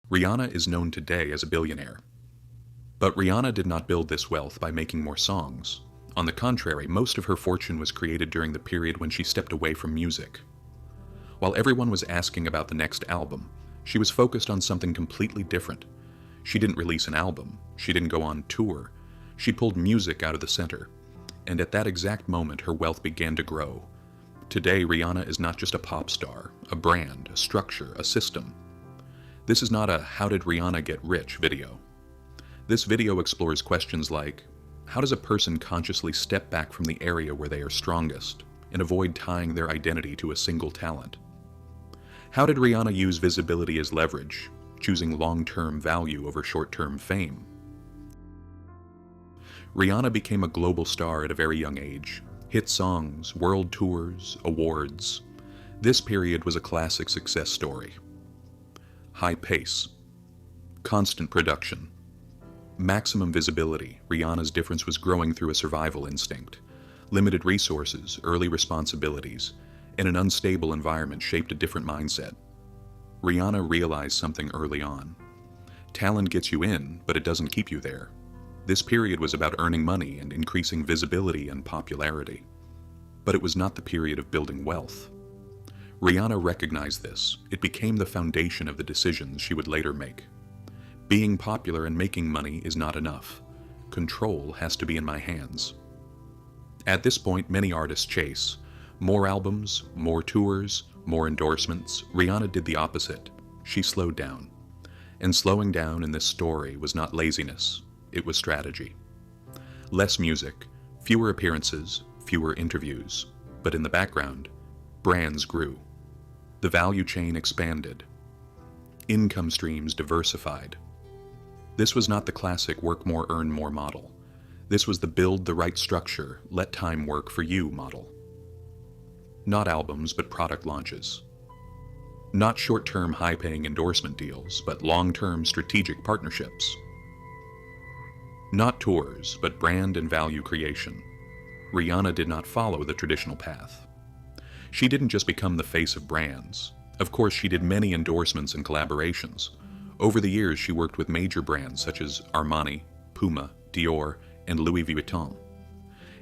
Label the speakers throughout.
Speaker 1: Rihanna is known today as a billionaire. But Rihanna did not build this wealth by making more songs. On the contrary, most of her fortune was created during the period when she stepped away from music. While everyone was asking about the next album, she was focused on something completely different. She didn't release an album, she didn't go on tour, she pulled music out of the center. And at that exact moment, her wealth began to grow. Today, Rihanna is not just a pop star, a brand, a structure, a system. This is not a "how did Rihanna get rich" video. This video explores questions like, how does a person consciously step back from the area where they are strongest and avoid tying their identity to a single talent? How did Rihanna use visibility as leverage, choosing long-term value over short-term fame? Rihanna became a global star at a very young age. Hit songs, world tours, awards. This period was a classic success story. High pace. Constant production. Maximum visibility. Rihanna's difference was growing through a survival instinct. Limited resources, early responsibilities, and an unstable environment shaped a different mindset. Rihanna realized something early on. Talent gets you in, but it doesn't keep you there. This period was about earning money and increasing visibility and popularity. But it was not the period of building wealth. Rihanna recognized this. It became the foundation of the decisions she would later make. Being popular and making money is not enough. Control has to be in my hands. At this point, many artists chase more albums, more tours, more endorsements. Rihanna did the opposite. She slowed down. And slowing down in this story was not laziness, it was strategy. Less music, fewer appearances, fewer interviews. But in the background, brands grew. The value chain expanded. Income streams diversified. This was not the classic work more, earn more model. This was the build the right structure, let time work for you model. Not albums, but product launches. Not short-term high-paying endorsement deals, but long-term strategic partnerships. Not tours, but brand and value creation. Rihanna did not follow the traditional path. She didn't just become the face of brands. Of course, she did many endorsements and collaborations. Over the years, she worked with major brands such as Armani, Puma, Dior, and Louis Vuitton.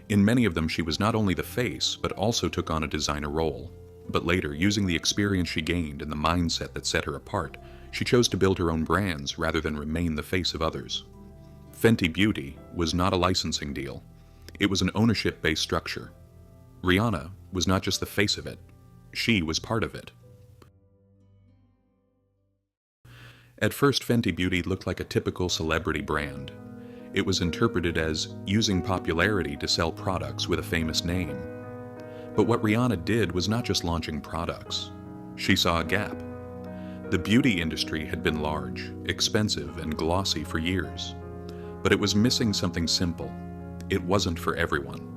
Speaker 1: In many of them, she was not only the face, but also took on a designer role. But later, using the experience she gained and the mindset that set her apart, she chose to build her own brands rather than remain the face of others. Fenty Beauty was not a licensing deal. It was an ownership-based structure. Rihanna was not just the face of it, she was part of it. At first, Fenty Beauty looked like a typical celebrity brand. It was interpreted as using popularity to sell products with a famous name. But what Rihanna did was not just launching products. She saw a gap. The beauty industry had been large, expensive, and glossy for years. But it was missing something simple. It wasn't for everyone.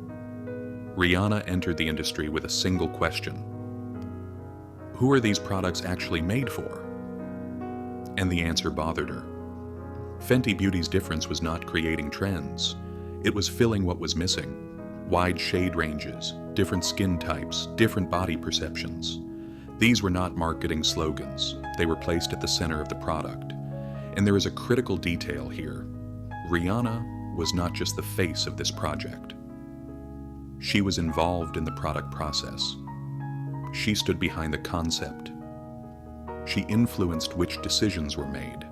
Speaker 1: Rihanna entered the industry with a single question. Who are these products actually made for? And the answer bothered her. Fenty Beauty's difference was not creating trends. It was filling what was missing. Wide shade ranges, different skin types, different body perceptions. These were not marketing slogans. They were placed at the center of the product. And there is a critical detail here. Rihanna was not just the face of this project. She was involved in the product process. She stood behind the concept. She influenced which decisions were made.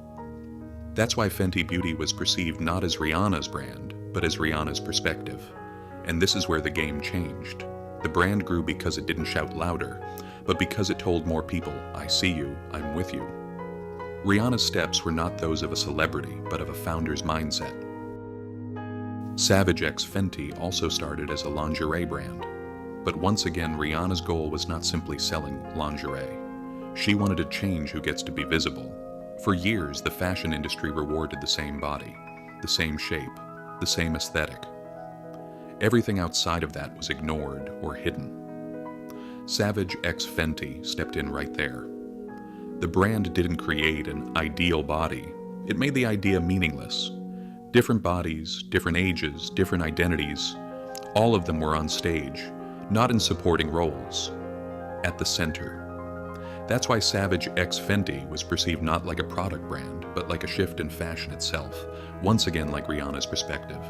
Speaker 1: That's why Fenty Beauty was perceived not as Rihanna's brand, but as Rihanna's perspective. And this is where the game changed. The brand grew because it didn't shout louder, but because it told more people, I see you, I'm with you. Rihanna's steps were not those of a celebrity, but of a founder's mindset. Savage x Fenty also started as a lingerie brand. But once again, Rihanna's goal was not simply selling lingerie. She wanted to change who gets to be visible. For years, the fashion industry rewarded the same body, the same shape, the same aesthetic. Everything outside of that was ignored or hidden. Savage x Fenty stepped in right there. The brand didn't create an ideal body. It made the idea meaningless. Different bodies, different ages, different identities, all of them were on stage, not in supporting roles, at the center. That's why Savage x Fenty was perceived not like a product brand, but like a shift in fashion itself, once again like Rihanna's perspective.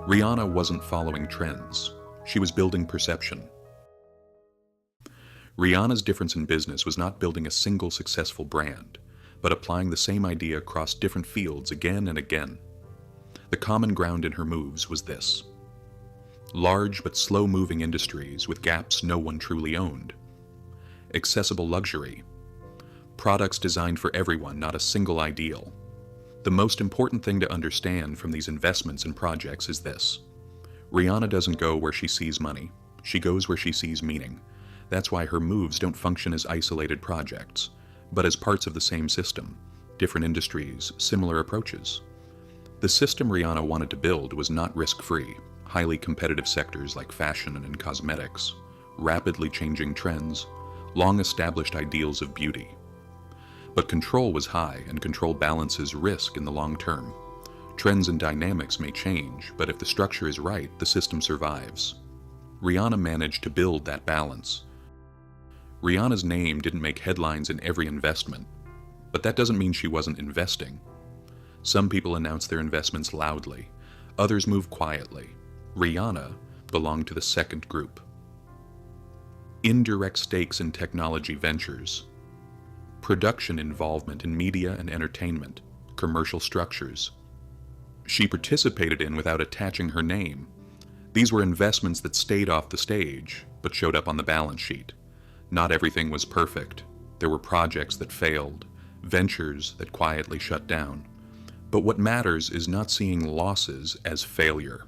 Speaker 1: Rihanna wasn't following trends. She was building perception. Rihanna's difference in business was not building a single successful brand, but applying the same idea across different fields again and again. The common ground in her moves was this: large but slow-moving industries with gaps no one truly owned. Accessible luxury. Products designed for everyone, not a single ideal. The most important thing to understand from these investments and projects is this: Rihanna doesn't go where she sees money. She goes where she sees meaning. That's why her moves don't function as isolated projects, but as parts of the same system, different industries, similar approaches. The system Rihanna wanted to build was not risk-free. Highly competitive sectors like fashion and cosmetics, rapidly changing trends, long-established ideals of beauty. But control was high, and control balances risk in the long term. Trends and dynamics may change, but if the structure is right, the system survives. Rihanna managed to build that balance. Rihanna's name didn't make headlines in every investment, but that doesn't mean she wasn't investing. Some people announce their investments loudly, others move quietly. Rihanna belonged to the second group. Indirect stakes in technology ventures. Production involvement in media and entertainment, commercial structures. She participated in without attaching her name. These were investments that stayed off the stage, but showed up on the balance sheet. Not everything was perfect. There were projects that failed, ventures that quietly shut down. But what matters is not seeing losses as failure.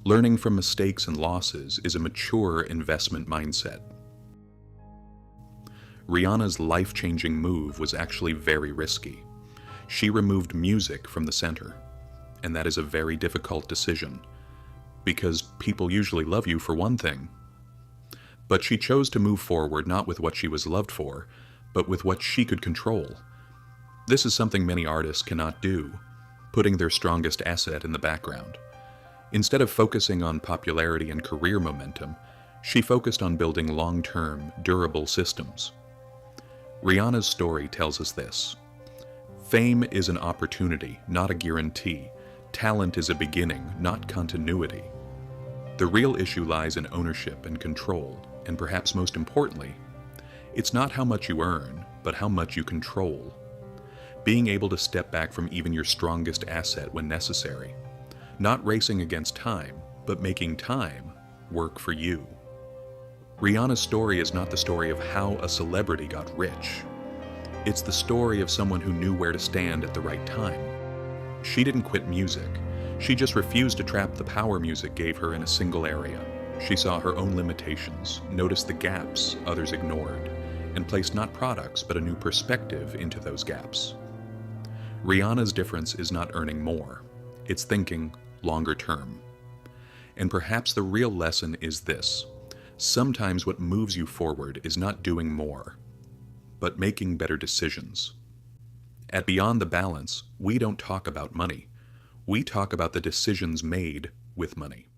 Speaker 1: Learning from mistakes and losses is a mature investment mindset. Rihanna's life-changing move was actually very risky. She removed music from the center, and that is a very difficult decision, because people usually love you for one thing. But she chose to move forward not with what she was loved for, but with what she could control. This is something many artists cannot do, putting their strongest asset in the background. Instead of focusing on popularity and career momentum, she focused on building long-term, durable systems. Rihanna's story tells us this: fame is an opportunity, not a guarantee. Talent is a beginning, not continuity. The real issue lies in ownership and control, and perhaps most importantly, it's not how much you earn, but how much you control. Being able to step back from even your strongest asset when necessary. Not racing against time, but making time work for you. Rihanna's story is not the story of how a celebrity got rich. It's the story of someone who knew where to stand at the right time. She didn't quit music. She just refused to trap the power music gave her in a single area. She saw her own limitations, noticed the gaps others ignored, and placed not products but a new perspective into those gaps. Rihanna's difference is not earning more. It's thinking longer term. And perhaps the real lesson is this: sometimes what moves you forward is not doing more, but making better decisions. At Beyond the Balance, we don't talk about money. We talk about the decisions made with money.